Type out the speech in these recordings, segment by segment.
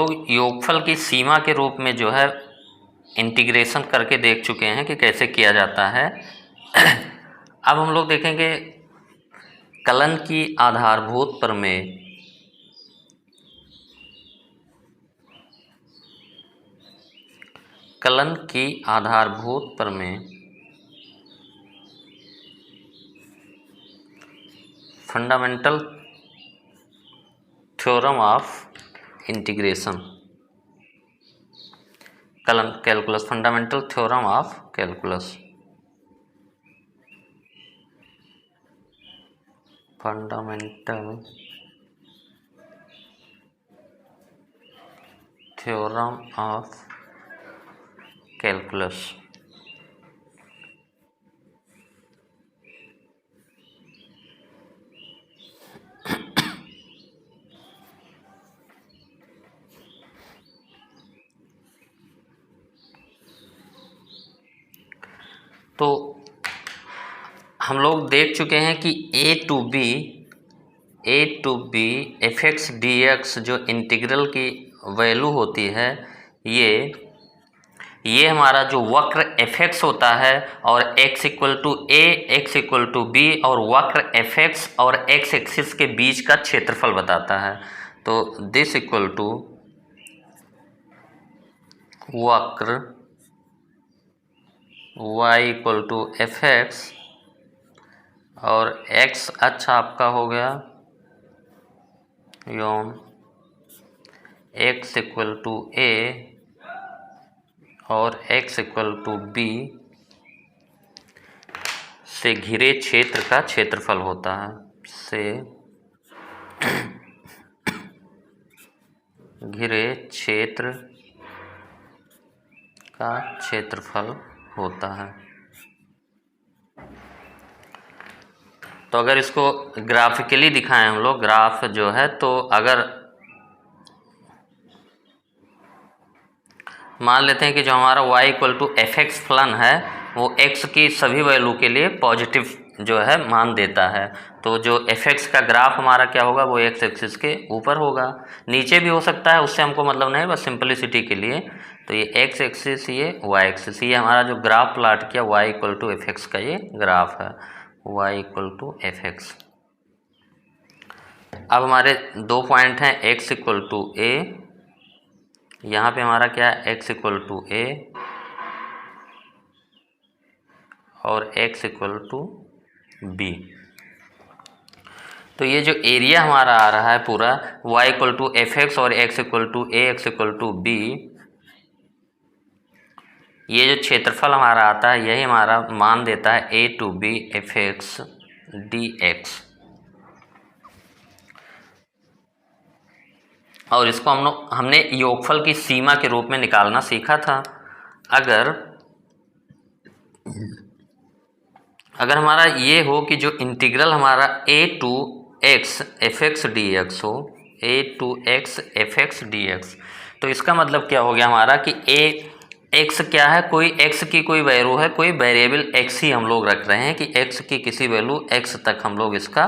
लोग योगफल की सीमा के रूप में जो है इंटीग्रेशन करके देख चुके हैं कि कैसे किया जाता है। अब हम लोग देखेंगे कलन की आधारभूत प्रमेय। कलन की आधारभूत प्रमेय, फंडामेंटल थ्योरम ऑफ इंटीग्रेशन, कलन calculus, fundamental theorem of calculus, fundamental theorem of calculus. तो हम लोग देख चुके हैं कि a to b f x d x जो इंटीग्रल की वैल्यू होती है, ये हमारा जो वक्र एफ एक्स होता है और x equal to a, x equal to b, और वक्र एफ एक्स और x एक्सिस के बीच का क्षेत्रफल बताता है। तो दिस इक्वल टू वक्र y equal to f x और x अच्छा आपका हो गया योम x इक्वल टू a और x इक्वल टू b से घिरे क्षेत्र का क्षेत्रफल होता है, से घिरे क्षेत्र का क्षेत्रफल होता है। तो अगर इसको ग्राफिकली दिखाएं हम लोग, ग्राफ जो है, तो अगर मान लेते हैं कि जो हमारा y equal to f x फलन है वो x की सभी वैल्यू के लिए पॉजिटिव जो है मान देता है, तो जो एफ एक्स का ग्राफ हमारा क्या होगा, वो x एक्सिस के ऊपर होगा। नीचे भी हो सकता है, उससे हमको मतलब नहीं, बस सिंपलिसिटी के लिए। तो ये x एक्सिस, ये y एक्सिस, ये हमारा जो ग्राफ प्लाट किया y equal to f x का ये ग्राफ है, y equal to f x. अब हमारे दो पॉइंट हैं, x इक्वल टू ए, यहाँ पे हमारा क्या है, x इक्वल टू ए और x इक्वल टू बी। तो ये जो एरिया हमारा आ रहा है पूरा y equal to f x और x equal to a, x equal to b, ये जो क्षेत्रफल हमारा आता है यही हमारा मान देता है a to b f x d x. और इसको हमने योगफल की सीमा के रूप में निकालना सीखा था। अगर हमारा ये हो कि जो इंटीग्रल हमारा a to x f x d x हो, a to x f x d x, तो इसका मतलब क्या हो गया हमारा कि a x क्या है, कोई x की कोई वैल्यू है, कोई वेरिएबल x ही हम लोग रख रहे हैं कि x की किसी वैल्यू x तक हम लोग इसका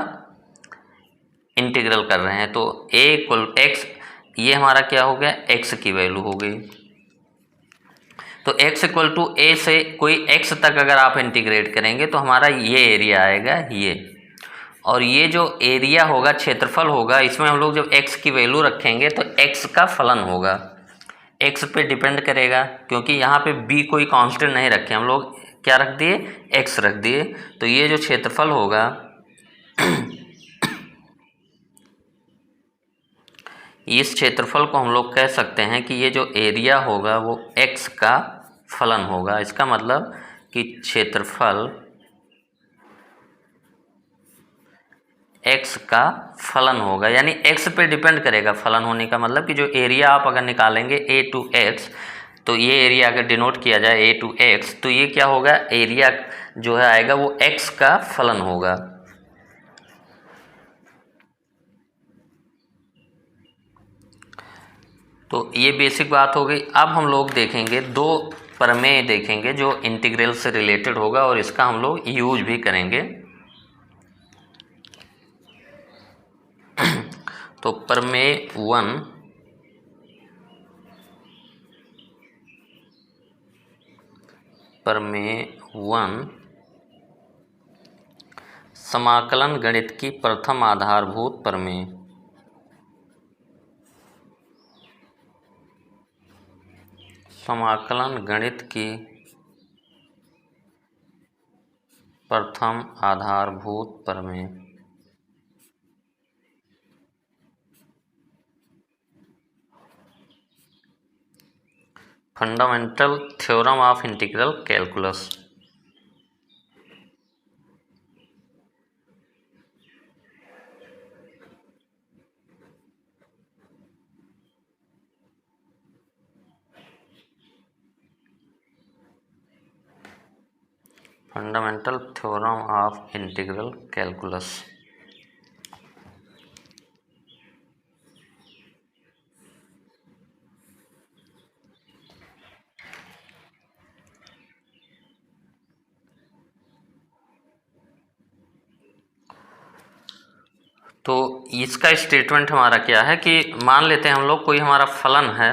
इंटीग्रल कर रहे हैं। तो a इक्वल x, ये हमारा क्या हो गया, x की वैल्यू हो गई। तो x इक्वल टू ए से कोई x तक अगर आप इंटीग्रेट करेंगे तो हमारा ये एरिया आएगा ये, और ये जो एरिया होगा, क्षेत्रफल होगा, इसमें हम लोग जब x की वैल्यू रखेंगे तो x का फलन होगा, x पे डिपेंड करेगा, क्योंकि यहाँ पे b कोई कांस्टेंट नहीं रखे, हम लोग क्या रख दिए, x रख दिए। तो ये जो क्षेत्रफल होगा इस क्षेत्रफल को हम लोग कह सकते हैं कि ये जो एरिया होगा वो x का फलन होगा। इसका मतलब कि क्षेत्रफल x का फलन होगा, यानी x पे डिपेंड करेगा। फलन होने का मतलब कि जो एरिया आप अगर निकालेंगे a टू x, तो ये एरिया अगर डिनोट किया जाए a टू x, तो ये क्या होगा, एरिया जो है आएगा वो x का फलन होगा। तो ये बेसिक बात हो गई। अब हम लोग देखेंगे दो प्रमेय देखेंगे जो इंटीग्रल से रिलेटेड होगा और इसका हम लोग यूज भी करेंगे। तो प्रमेय 1 प्रमेय 1 समाकलन गणित की प्रथम आधारभूत प्रमेय। समाकलन गणित की प्रथम आधारभूत प्रमेय। Fundamental theorem of integral calculus. Fundamental theorem of integral calculus. तो इसका स्टेटमेंट हमारा क्या है कि मान लेते हैं हम लोग कोई हमारा फलन है,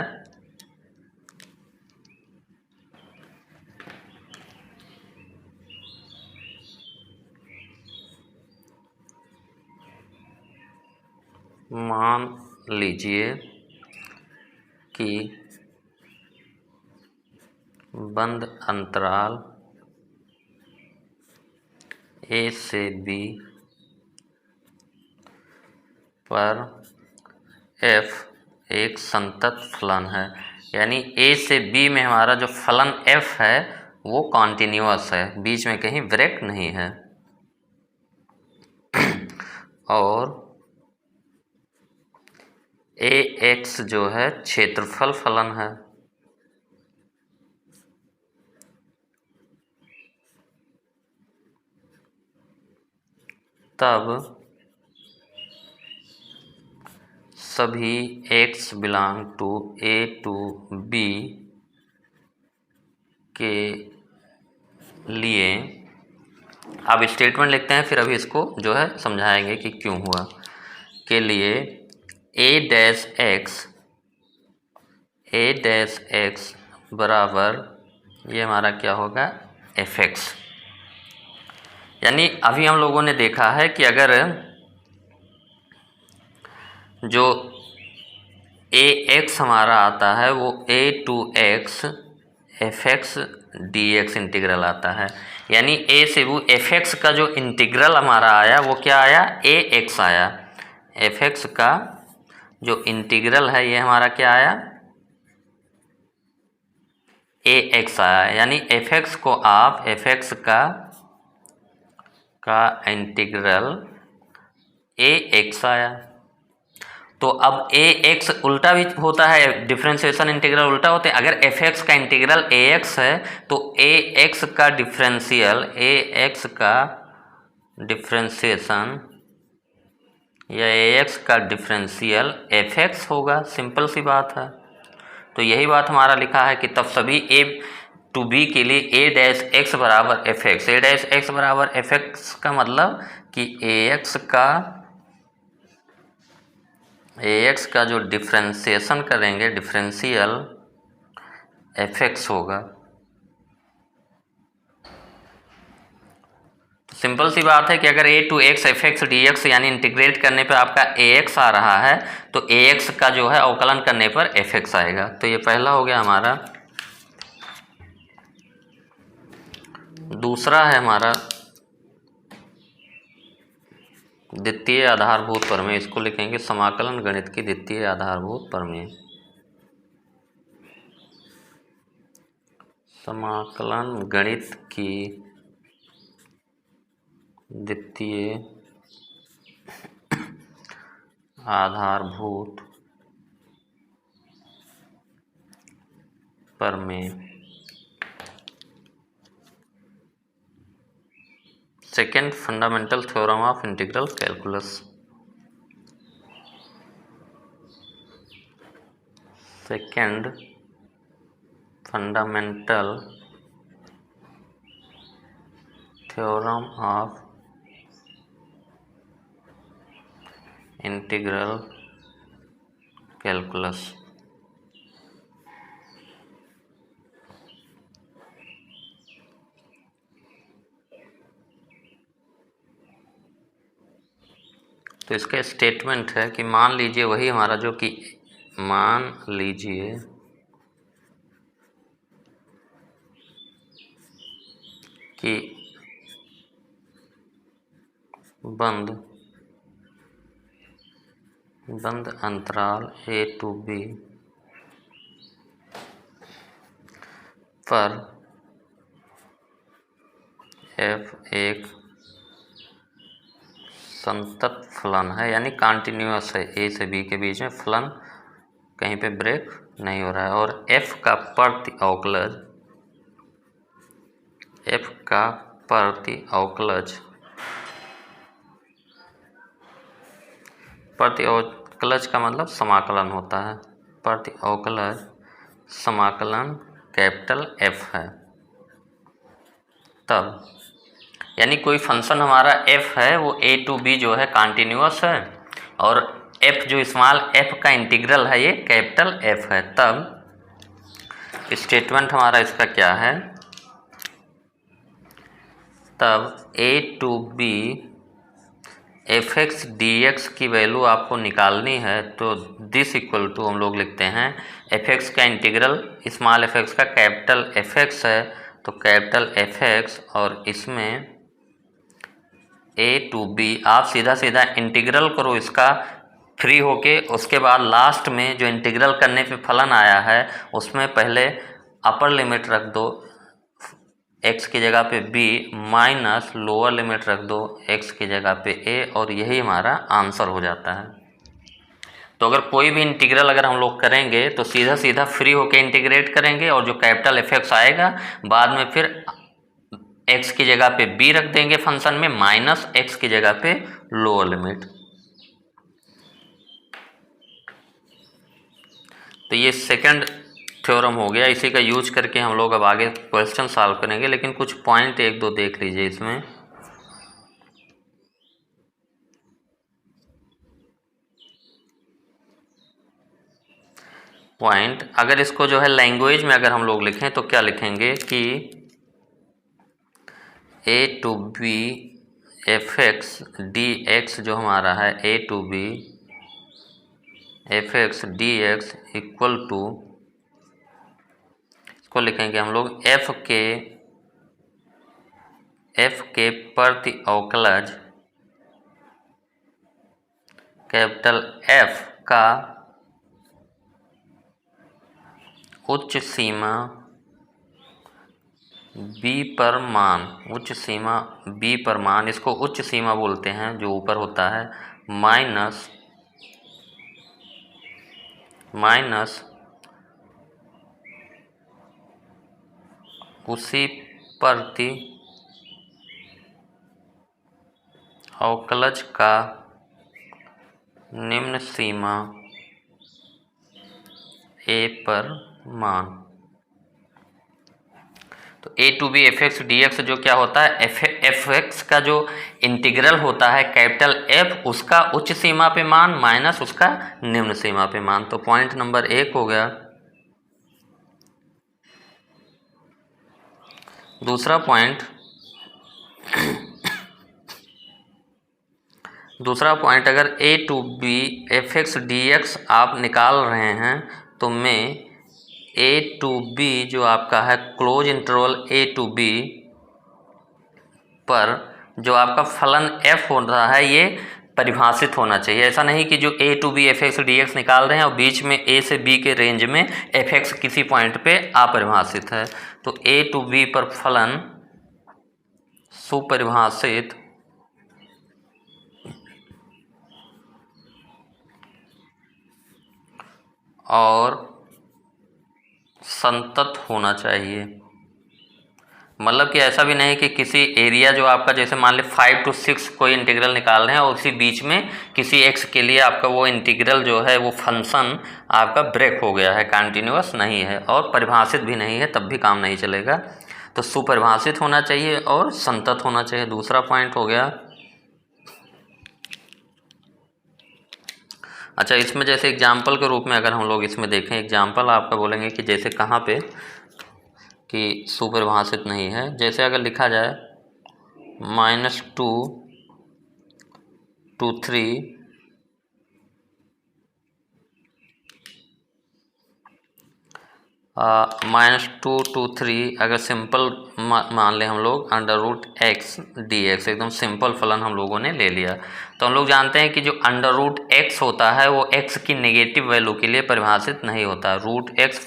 मान लीजिए कि बंद अंतराल ए से बी पर f एक संतत फलन है, यानी a से b में हमारा जो फलन f है वो कॉन्टिन्यूअस है, बीच में कहीं ब्रेक नहीं है। और ax जो है क्षेत्रफल फलन है। तब सभी x belong to a to b के लिए, अब स्टेटमेंट लिखते हैं फिर अभी इसको जो है समझाएंगे कि क्यों हुआ, के लिए a डैश x बराबर ये हमारा क्या होगा fx। यानी अभी हम लोगों ने देखा है कि अगर जो ax हमारा आता है वो a to x fx dx integral आता है, यानी a से वो fx का जो इंटीग्रल हमारा आया वो क्या आया ax आया। fx का जो इंटीग्रल है ये हमारा क्या आया ax आया, यानी fx को आप fx का इंटीग्रल ax आया। तो अब ax उल्टा भी होता है, डिफरेंशिएशन इंटीग्रल उल्टा होते हैं। अगर fx का इंटीग्रल ax है तो ax का डिफरेंशिएशन या ax का डिफरेंशियल fx होगा, सिंपल सी बात है। तो यही बात हमारा लिखा है कि तब सभी a टू b के लिए a डैश x बराबर fx, a डैश x बराबर fx का मतलब कि ax का जो डिफरेंशिएशन करेंगे डिफरेंशियल fx होगा। सिंपल सी बात है कि अगर a to x fx dx यानी इंटीग्रेट करने पर आपका ax आ रहा है तो ax का जो है अवकलन करने पर fx आएगा। तो ये पहला हो गया हमारा। दूसरा है हमारा द्वितीय आधारभूत प्रमेय, इसको लिखेंगे समाकलन गणित की द्वितीय आधारभूत प्रमेय। समाकलन गणित की द्वितीय आधारभूत प्रमेय। Second fundamental theorem of integral calculus. Second fundamental theorem of integral calculus. तो इसका स्टेटमेंट है कि मान लीजिए वही हमारा जो कि मान लीजिए कि बंद अंतराल a to b पर f एक संतत फलन है, यानी कंटिन्यूअस है, a से b के बीच में फलन कहीं पे ब्रेक नहीं हो रहा है, और f का प्रति अवकलज का मतलब समाकलन होता है, प्रति अवकलज समाकलन कैपिटल F है। तब यानी कोई फंक्शन हमारा f है वो a to b जो है कंटिन्यूअस है, और f जो स्मॉल f का इंटीग्रल है ये कैपिटल F है। तब स्टेटमेंट हमारा इसका क्या है, तब a to b fx dx की वैल्यू आपको निकालनी है, तो दिस इक्वल टू हम लोग लिखते हैं fx का इंटीग्रल स्मॉल fx का कैपिटल fx है, तो कैपिटल fx और इसमें a to b आप सीधा सीधा इंटीग्रल करो इसका फ्री होके, उसके बाद लास्ट में जो इंटीग्रल करने पे फलन आया है उसमें पहले अपर लिमिट रख दो x की जगह पे b माइनस लोअर लिमिट रख दो x की जगह पे a, और यही हमारा आंसर हो जाता है। तो अगर कोई भी इंटीग्रल अगर हम लोग करेंगे तो सीधा सीधा फ्री होके इंटीग्रेट करेंगे, और जो कैपिटल fx आएगा बाद में फिर x की जगह पे b रख देंगे फंक्शन में, माइनस x की जगह पे लोअर लिमिट। तो ये सेकंड थ्योरम हो गया, इसी का यूज करके हम लोग अब आगे क्वेश्चन सॉल्व करेंगे, लेकिन कुछ पॉइंट एक दो देख लीजिए इसमें। पॉइंट अगर इसको जो है लैंग्वेज में अगर हम लोग लिखें तो क्या लिखेंगे कि a to b fx dx जो हमारा है a to b fx dx equal to, इसको लिखेंगे हम लोग f के प्रति अवकलज कैपिटल F का उच्च सीमा b पर मान, उच्च सीमा b पर मान, इसको उच्च सीमा बोलते हैं जो ऊपर होता है, माइनस उसी प्रति अवकलज का निम्न सीमा a पर मान। तो a to b fx dx जो क्या होता है, fx का जो इंटीग्रल होता है कैपिटल F उसका उच्च सीमा पे मान माइनस उसका निम्न सीमा पे मान। तो पॉइंट नंबर 1 हो गया। दूसरा पॉइंट अगर a to b fx dx आप निकाल रहे हैं तो मैं a to b जो आपका है close interval a to b पर जो आपका फलन f हो रहा है ये परिभाषित होना चाहिए। ऐसा नहीं कि जो a to b fx dx निकाल रहे हैं और बीच में a से b के रेंज में fx किसी पॉइंट पे अपरिभाषित है। तो a to b पर फलन सुपरिभाषित और संतत होना चाहिए। मतलब कि ऐसा भी नहीं कि किसी एरिया जो आपका जैसे मान ले 5 to 6 कोई इंटीग्रल निकाल रहे हैं और उसी बीच में किसी x के लिए आपका वो इंटीग्रल जो है वो फंक्शन आपका ब्रेक हो गया है, कंटिन्यूअस नहीं है और परिभाषित भी नहीं है, तब भी काम नहीं चलेगा। तो सुपरिभाषित होना चाहिए और संतत होना चाहिए। दूसरा पॉइंट हो गया। अच्छा, इसमें जैसे एग्जाम्पल के रूप में अगर हम लोग इसमें देखें, एग्जाम्पल आपका बोलेंगे कि जैसे कहाँ पे कि सुपरिभाषित नहीं है, जैसे अगर लिखा जाए -2 to 3 -2 to 3 अगर सिंपल मान लें हम लोग √x dx, एकदम सिंपल फलन हम लोगों ने ले लिया। तो हम लोग जानते हैं कि जो √x होता है वो x की नेगेटिव वैल्यू के लिए परिभाषित नहीं होता। √x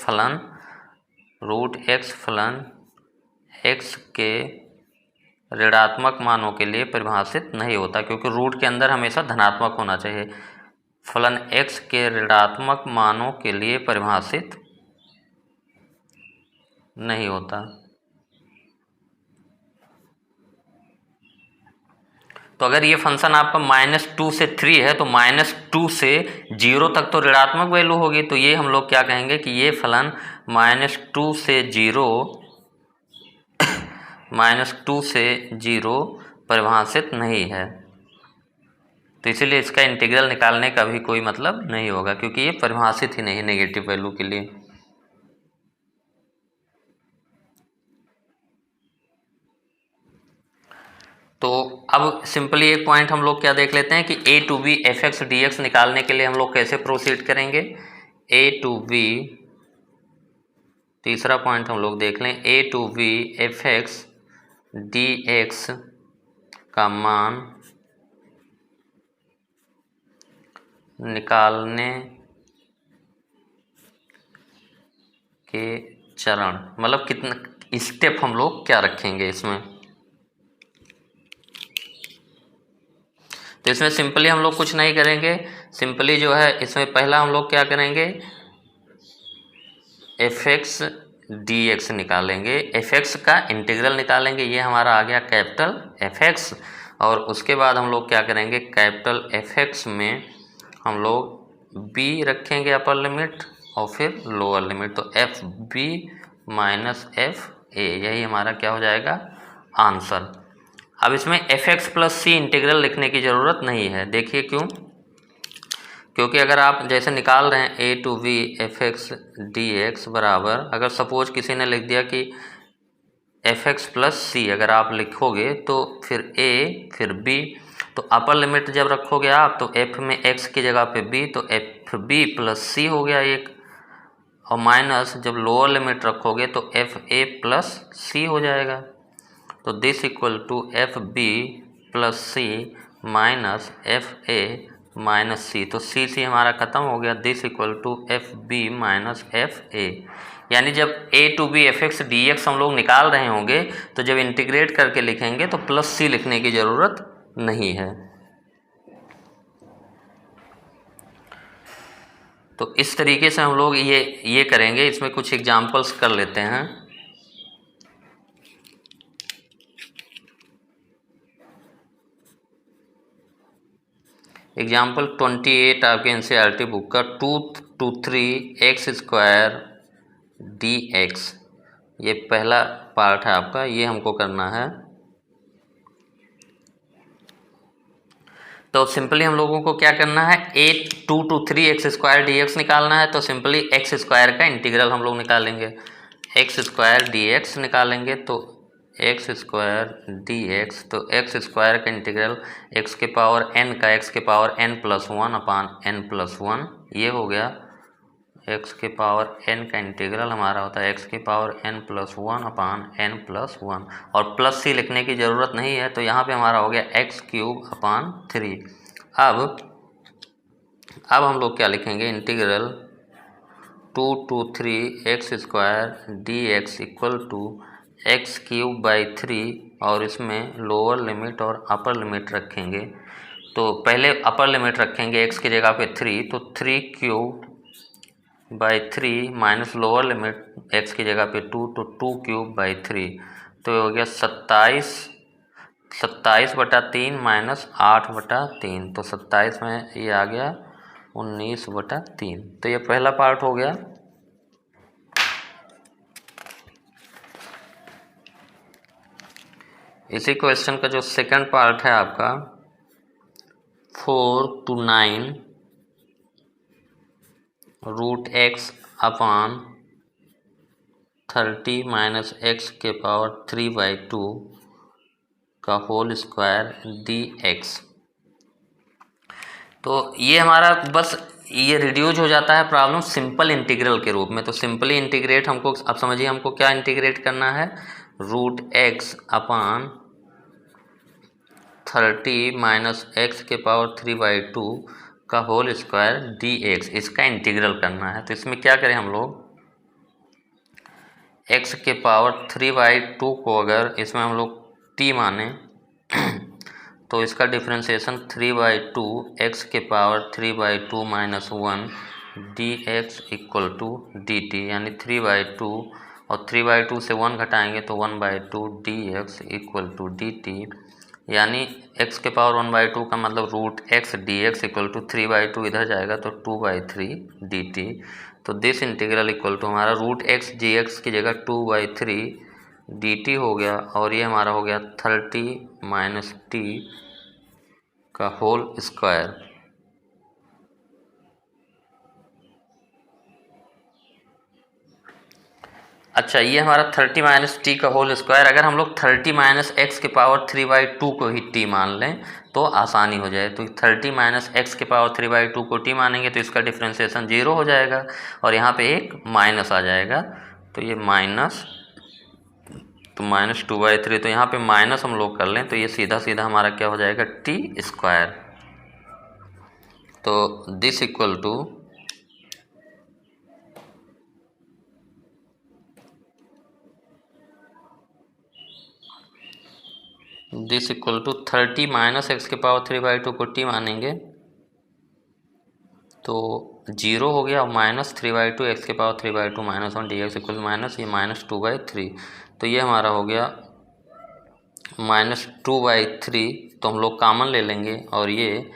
फलन x के ऋणात्मक मानों के लिए परिभाषित नहीं होता, क्योंकि रूट के अंदर हमेशा धनात्मक होना चाहिए। फलन x के ऋणात्मक मानों के लिए परिभाषित नहीं होता। तो अगर ये फंक्शन आपका -2 से 3 है तो -2 से 0 तक तो ऋणात्मक वैल्यू होगी। तो ये हम लोग क्या कहेंगे कि ये फलन -2 से 0 परिभाषित नहीं है। तो इसीलिए इसका इंटीग्रल निकालने का भी कोई मतलब नहीं होगा, क्योंकि ये परिभाषित ही नहीं है नेगेटिव वैल्यू के लिए। तो अब सिंपली एक पॉइंट हम लोग क्या देख लेते हैं कि a to b fx dx निकालने के लिए हम लोग कैसे प्रोसीड करेंगे। a to b, तीसरा पॉइंट हम लोग देख लें, a to b fx dx का मान निकालने के चरण, मतलब कितना स्टेप हम लोग क्या रखेंगे इसमें। तो इसमें सिंपली हम लोग कुछ नहीं करेंगे। सिंपली जो है इसमें पहला हम लोग क्या करेंगे, fx dx निकालेंगे, fx का इंटीग्रल निकालेंगे। ये हमारा आ गया कैपिटल fx, और उसके बाद हम लोग क्या करेंगे, कैपिटल fx में हम लोग b रखेंगे अपर लिमिट और फिर लोअर लिमिट। तो fb माइनस fa, यही हमारा क्या हो जाएगा, आंसर। अब इसमें fx प्लस c इंटीग्रल लिखने की ज़रूरत नहीं है। देखिए क्यों, क्योंकि अगर आप जैसे निकाल रहे हैं a to b fx dx बराबर, अगर सपोज किसी ने लिख दिया कि fx प्लस c, अगर आप लिखोगे तो फिर a फिर b, तो अपर लिमिट जब रखोगे आप तो f में x की जगह पे b, तो fb प्लस c हो गया एक, और माइनस जब लोअर लिमिट रखोगे तो fa प्लस c हो जाएगा। तो this equal to fb plus c minus fa minus c, तो सी सी हमारा खत्म हो गया। This equal to fb minus fa, यानी जब a to b fx dx हम लोग निकाल रहे होंगे तो जब इंटीग्रेट करके लिखेंगे तो प्लस सी लिखने की ज़रूरत नहीं है। तो इस तरीके से हम लोग ये करेंगे। इसमें कुछ एग्जाम्पल्स कर लेते हैं। एग्जाम्पल 28 आपके NCERT बुक का 2 to 3 x स्क्वायर dx, ये पहला पार्ट है आपका, ये हमको करना है। तो सिंपली हम लोगों को क्या करना है, 2 to 3 x स्क्वायर dx निकालना है। तो सिंपली x स्क्वायर का इंटीग्रल हम लोग निकालेंगे, x स्क्वायर dx निकालेंगे। तो x स्क्वायर dx, तो x स्क्वायर का इंटीग्रल x के पावर n का x के पावर n प्लस 1 अपान n प्लस 1, ये हो गया। x के पावर n का इंटीग्रल हमारा होता है x के पावर n प्लस 1 अपान n प्लस 1, और प्लस सी लिखने की ज़रूरत नहीं है। तो यहाँ पे हमारा हो गया x क्यूब अपान 3। अब हम लोग क्या लिखेंगे, integral 2 to 3 x square dx equal to x cube by 3, और इसमें लोअर लिमिट और अपर लिमिट रखेंगे। तो पहले अपर लिमिट रखेंगे x की जगह पे 3, तो 3 cube by 3 minus lower limit x की जगह पे 2, तो 2 क्यूब बाई 3, तो ये हो गया 27/3 माइनस 8/3, तो 27 में ये आ गया 19/3। तो ये पहला पार्ट हो गया। इसी क्वेश्चन का जो सेकंड पार्ट है आपका 4 to 9 root x upon 30 minus x के पावर 3/2 का होल स्क्वायर dx। तो ये हमारा बस ये रिड्यूज हो जाता है प्रॉब्लम सिंपल इंटीग्रल के रूप में। तो सिंपली इंटीग्रेट हमको, अब समझिए हमको क्या इंटीग्रेट करना है, root x upon 30 minus x के पावर 3/2 का होल स्क्वायर डी एक्स, इसका इंटीग्रल करना है। तो इसमें क्या करें हम लोग, x के पावर 3/2 को अगर इसमें हम लोग t माने तो इसका डिफ्रेंशिएशन 3/2 x के power 3/2 minus 1 d x equal to d t, यानी 3/2 और 3/2 से 1 घटाएंगे तो 1/2 d x equal to d t, यानी x के पावर 1/2 का मतलब root x d x equal to 3/2 इधर जाएगा तो 2/3 डी टी। तो दिस इंटीग्रल इक्वल टू हमारा रूट एक्स जी एक्स की जगह 2/3 डी टी हो गया, और ये हमारा हो गया 30 माइनस टी का होल स्क्वायर। अच्छा, ये हमारा 30 माइनस टी का होल स्क्वायर, अगर हम लोग 30 माइनस एक्स के पावर 3/2 को ही टी मान लें तो आसानी हो जाए। तो 30 माइनस एक्स के पावर 3/2 को टी मानेंगे तो इसका डिफ्रेंशिएशन 0 हो जाएगा और यहाँ पे एक माइनस आ जाएगा, तो ये माइनस, तो माइनस 2/3, तो यहाँ पे माइनस हम लोग कर लें तो ये सीधा सीधा हमारा क्या हो जाएगा, टी स्क्वायर। तो this equal to this equal to 30 minus x के पावर 3/2 को टी मानेंगे तो 0 हो गया, और माइनस 3/2 एक्स के power 3/2 minus 1 d x equal minus, ये माइनस 2/3, तो ये हमारा हो गया माइनस 2/3। तो हम लोग कॉमन ले लेंगे और ये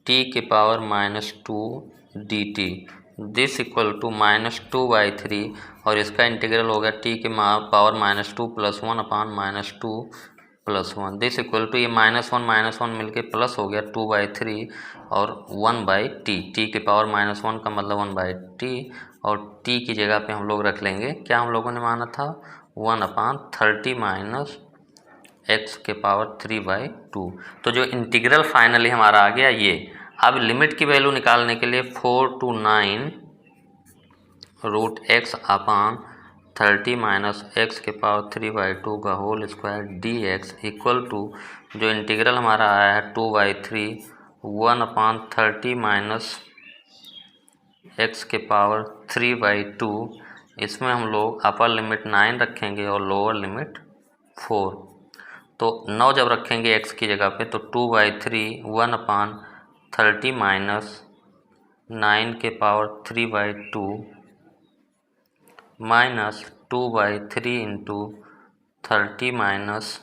टी के power minus 2 d t, this equal to minus 2/3, और इसका इंटीग्रल हो गया टी के power minus 2 plus 1 upon minus 2 plus 1, this equal to ये माइनस वन मिलके प्लस हो गया 2/3 और 1/t, टी के पावर माइनस 1 का मतलब 1/t, और t की जगह पे हम लोग रख लेंगे क्या हम लोगों ने माना था, 1/30 माइनस एक्स के पावर 3/2। तो जो इंटीग्रल फाइनली हमारा आ गया ये। अब लिमिट की वैल्यू निकालने के लिए 4 to 9 root x upon 30 minus x के पावर 3/2 का whole square d x equal to, जो इंटीग्रल हमारा आया है 2/3 1/30 माइनस एक्स के पावर 3/2, इसमें हम लोग अपर लिमिट 9 रखेंगे और लोअर लिमिट 4। तो 9 जब रखेंगे x की जगह पे तो 2/3 1/30 माइनस 9 के पावर 3/2 माइनस 2/3 इंटू 30 माइनस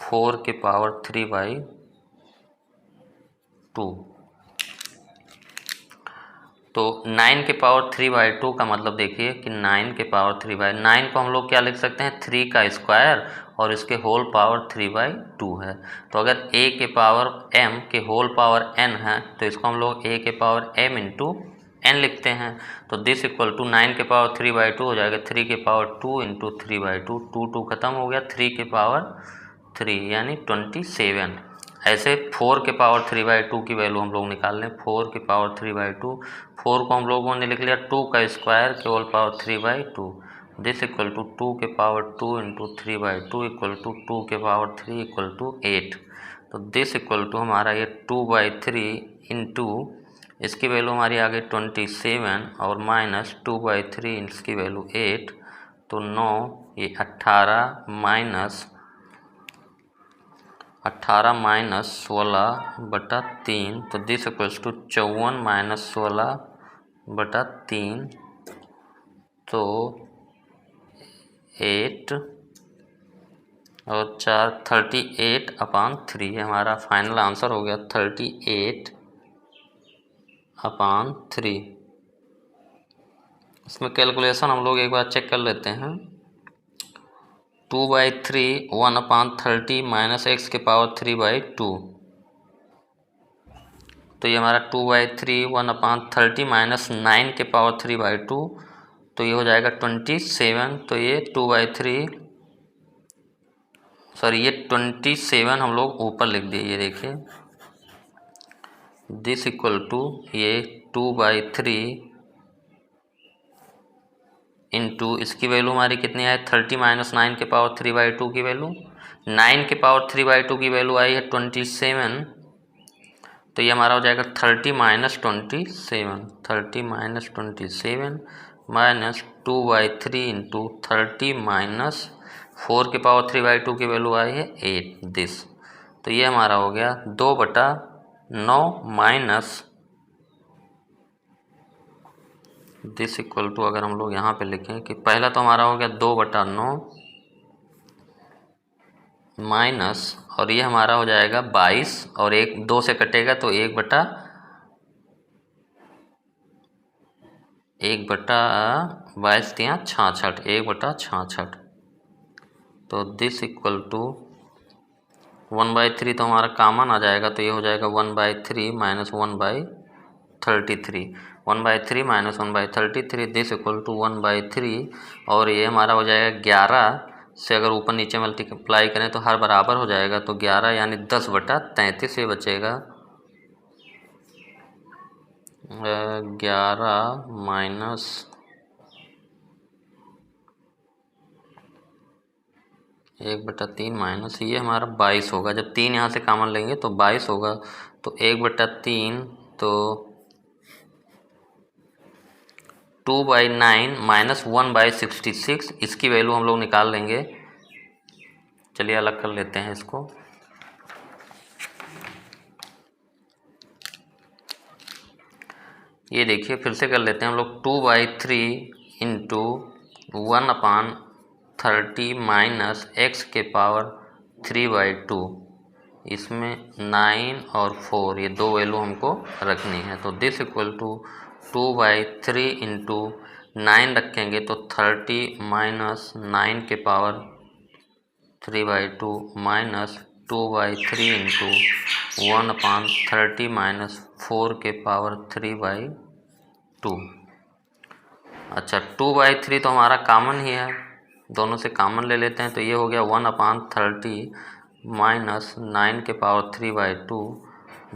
4 के पावर 3/2। तो 9 के पावर 3/2 का मतलब देखिए कि 9 के पावर 3/9 को हम लोग क्या लिख सकते हैं, 3 का स्क्वायर और इसके होल पावर 3/2 है। तो अगर a के पावर m के होल पावर n है तो इसको हम लोग a के पावर m इंटू n लिखते हैं। तो दिस इक्वल टू 9 के पावर 3/2 हो जाएगा 3 के पावर 2 इंटू 3/2, 2 खत्म हो गया, 3 के पावर 3 यानी 27। ऐसे 4 के पावर 3/2 की वैल्यू हम लोग निकाल लें, 4 के पावर 3/2, 4 को हम लोगों ने लिख लिया 2 का स्क्वायर के whole power 3/2, this equal to 2 के पावर 2 इंटू 3/2 इक्वल टू 2 के पावर 3 इक्वल टू 8। तो दिस इक्वल टू हमारा ये 2/3 इंटू इसकी वैल्यू हमारी आ गई 27 और माइनस 2/3 इसकी वैल्यू 8, तो 9 ये 18 माइनस 16/3, तो दिस इक्वल्स टू 54 माइनस 16/3, तो 8 और 4 38/3, हमारा फाइनल आंसर हो गया 38/3। इसमें कैलकुलेशन हम लोग एक बार चेक कर लेते हैं। 2/3 1/30 माइनस एक्स के पावर 3/2, तो ये हमारा 2/3 1/30 माइनस 9 के पावर 3/2, तो ये हो जाएगा 27। तो ये 27 हम लोग ऊपर लिख दिए, ये देखिए, दिस इक्वल टू ये 2/3 इंटू इसकी वैल्यू हमारी कितनी आई 30 - 9 के पावर 3/2 की वैल्यू, 9 के पावर 3/2 की वैल्यू आई है 27, तो ये हमारा हो जाएगा 30 - 27, 30 - 27 माइनस 2/3 इंटू 30 - 4 के पावर 3/2 की वैल्यू आई है 8 दिस। तो ये हमारा हो गया 2/9 माइनस दिस इक्वल टू, अगर हम लोग यहाँ पे लिखें कि पहला तो हमारा हो गया 2/9 माइनस, और ये हमारा हो जाएगा 22, और 1 2 से कटेगा तो 1/22 दिया 66, 1/66। तो दिस इक्वल टू 1/3 तो हमारा कॉमन आ जाएगा, तो ये हो जाएगा 1/3 minus 1/33, 1/3 minus 1/33 this equal to 1/3, और ये हमारा हो जाएगा 11 से अगर ऊपर नीचे मल्टीप्लाई करें तो हर बराबर हो जाएगा, तो 11 यानी 10/33 ये बचेगा 11 माइनस 1/3 माइनस ये हमारा 22 होगा। जब 3 यहाँ से कॉमन लेंगे तो 22 होगा, तो 1/3 तो 2/9 माइनस 1/66, इसकी वैल्यू हम लोग निकाल लेंगे। चलिए अलग कर लेते हैं इसको। ये देखिए फिर से कर लेते हैं हम लोग, 2/3 इंटू 1/30 माइनस x के पावर 3/2, इसमें 9 और 4 ये दो वैल्यू हमको रखनी है। तो दिस इक्वल टू 2/3 इंटू 9 रखेंगे तो 30 माइनस 9 के पावर 3/2 माइनस 2/3 इंटू 1/30 माइनस 4 के पावर 3/2। अच्छा 2/3 तो हमारा कॉमन ही है, दोनों से कॉमन ले लेते हैं, तो ये हो गया 1/30 माइनस 9 के पावर 3/2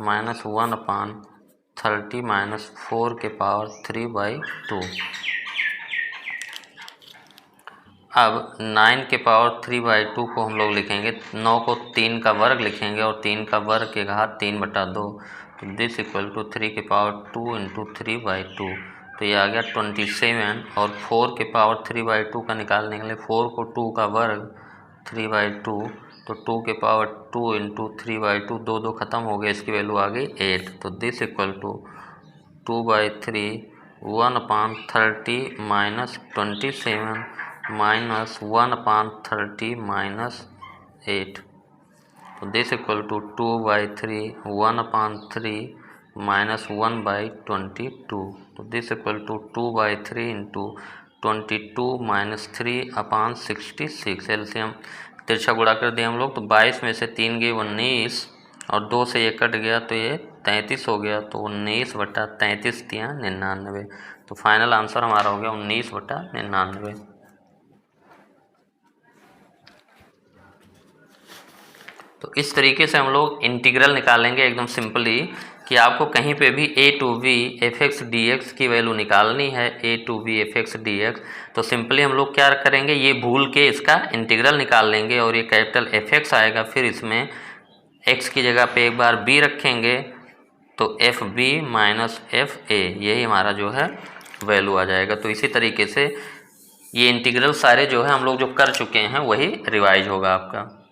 माइनस 1/30 माइनस 4 के पावर 3/2। अब 9 के पावर 3/2 को हम लोग लिखेंगे, 9 को 3 का वर्ग लिखेंगे और 3 का वर्ग के घात 3/2, तो दिस इक्वल टू 3 के पावर 2 इंटू 3/2, तो ये आ गया 27, और 4 के पावर 3/2 का निकालने के लिए 4 को 2 का वर्ग 3/2, तो 2 के पावर 2 इंटू 3/2, 2 ख़त्म हो गए, इसकी वैल्यू आ गई 8, तो this equal to 2/3 1/30 minus 27 minus 1/30 minus 8, तो दिस इक्वल टू 2/3 1/3 माइनस 1/22, तो this equal to 2/3 into 22 minus 3/66। LCM तिरछा गुणा कर दिया हम लोग, तो 22 में से 3 गए 19, और 2 से ये कट गया तो ये 33 हो गया, तो 19/33 दिया 99, तो फाइनल आंसर हमारा हो गया 19/99। तो इस तरीके से हम लोग इंटीग्रल निकालेंगे एकदम सिंपली, कि आपको कहीं पे भी a to b fx dx की वैल्यू निकालनी है, a to b fx dx, तो सिंपली हम लोग क्या करेंगे, ये भूल के इसका इंटीग्रल निकाल लेंगे, और ये कैपिटल fx आएगा, फिर इसमें x की जगह पे एक बार b रखेंगे, तो fb माइनस fa यही हमारा जो है वैल्यू आ जाएगा। तो इसी तरीके से ये इंटीग्रल सारे जो है हम लोग जो कर चुके हैं वही रिवाइज होगा आपका।